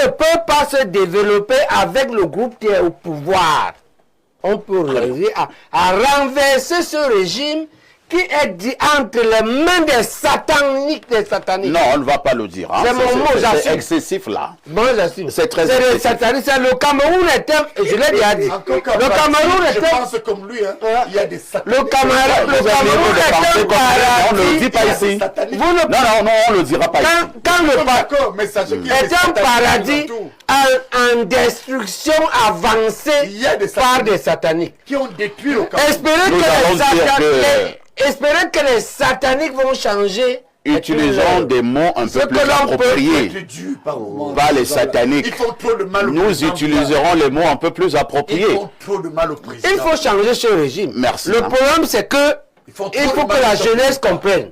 ne peut pas se développer avec le groupe qui est au pouvoir. On peut réussir à renverser ce régime qui est dit entre les mains des sataniques, Non, on ne va pas le dire. Hein. C'est mon mot, j'assume. C'est excessif là. Bon, j'assume. C'est très excessif. excessif. Sataniques, le Cameroun était, je l'ai déjà dit. Le Cameroun était... Je pense comme lui, hein. Il y a des sataniques. Le Cameroun était un paradis. On ne le dit pas ici. Non, on ne le dira pas ici. Quand le est un paradis en destruction avancée par des sataniques. Qui ont détruit le Cameroun. Espérez que les sataniques vont changer. Utilisons des mots un peu plus appropriés. Pas les sataniques. Ils font trop de mal au Nous président. utiliserons les mots un peu plus appropriés. Ils font trop de mal au président. Il faut changer ce régime. Merci. Le problème, c'est que il faut que la jeunesse comprenne.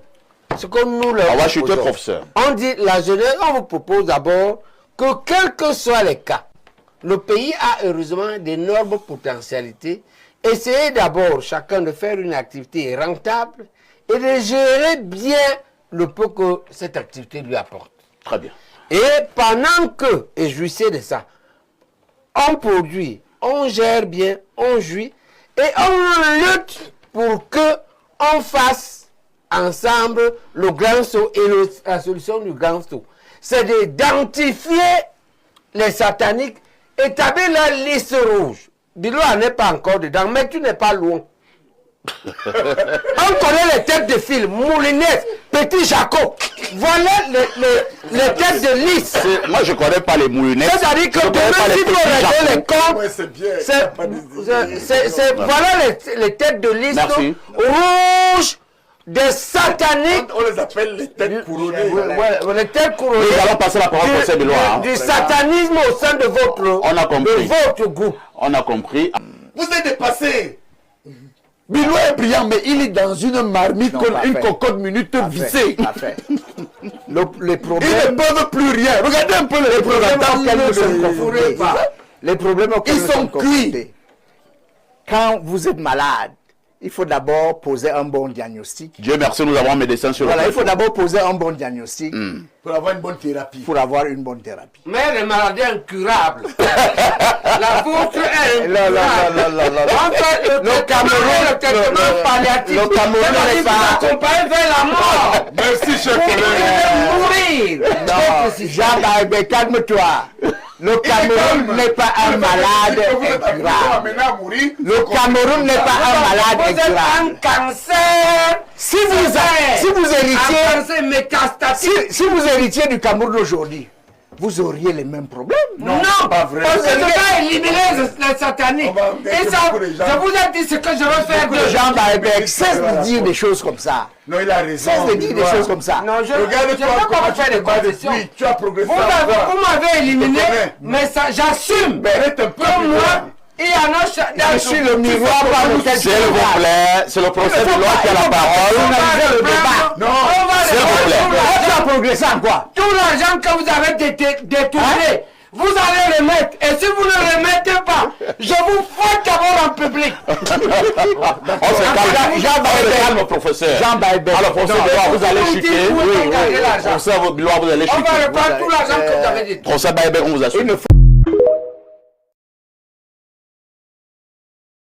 Ce que nous leur On va chuter, proposons. professeur. On dit, la jeunesse, on vous propose d'abord que quels que soient les cas, le pays a heureusement d'énormes potentialités. Essayez d'abord chacun de faire une activité rentable et de gérer bien le peu que cette activité lui apporte. Très bien. Et pendant que, et jouissez de ça, on produit, on gère bien, on jouit, et on lutte pour que on fasse ensemble le grand saut et la solution du grand saut. C'est d'identifier les sataniques, établir la liste rouge. Biloua n'est pas encore dedans, mais tu n'es pas loin. On connaît les têtes de file, Moulinette, Petit Jacob. Voilà les têtes de liste. Moi, je ne connais pas les moulinettes. C'est-à-dire que demain, si vous regardez les comptes, Ouais, voilà les têtes de liste rouges des sataniques. On les appelle les têtes couronnées. Les têtes couronnées. Nous allons passer la parole au conseil de loi. Du satanisme au sein de votre groupe. On a compris. Vous êtes dépassés. Bilou est brillant, mais il est dans une marmite comme une cocotte minute vissée. Les problèmes. Ils ne peuvent plus rien. Regardez un peu les représentants. Les problèmes Ils sont cuits. Quand vous êtes malade, il faut d'abord poser un bon diagnostic. Dieu merci, nous avons un médecin sur le Voilà, il plateau. faut d'abord poser un bon diagnostic Pour avoir une bonne thérapie. pour avoir une bonne thérapie. Mais les maladies incurables. La vôtre est incurable. Le Cameroun, le traitement palliatif. Le Cameroun n'est pas... accompagné vers la mort. Merci, cher Il collègue. va mourir. Non, Jean-Barbé, calme-toi. Le Cameroun n'est pas un malade incurable. Le Cameroun n'est pas un malade Vous êtes un incurable. cancer. Si vous métastatique. héritiez du Cameroun aujourd'hui, vous auriez les mêmes problèmes. Non, pas vrai. parce que je vais éliminer les sataniques. Et ça, je vous ai dit ce que je vais faire de Jean-Barbé, cesse de dire des choses comme ça. Non, il a raison. Cesse de dire des choses comme ça. Non, je Regarde ne toi peux comment pas faire des confessions. Tu as progressé. Vous m'avez éliminé, Je connais. mais ça, j'assume. Mais arrête un peu. Comme moi, il y en a Je suis le miroir par lequel S'il vous plaît, c'est le professeur de loi qui a la parole. le débat. Non, on va s'il vous plaît. Tu as progressé en quoi? tout l'argent que vous avez détourné, vous allez remettre. Et si vous ne remettez pas, je vous fous d'abord en public. On se calme. Calme, professeur. Jean-Barbé. Alors, professeur de loi, vous allez chuter. Vous allez garder l'argent. Professeur de loi, vous allez On va chuter. reprendre tout l'argent que vous avez détourné. Professeur Baïbek, on vous a chuté. Il ne faut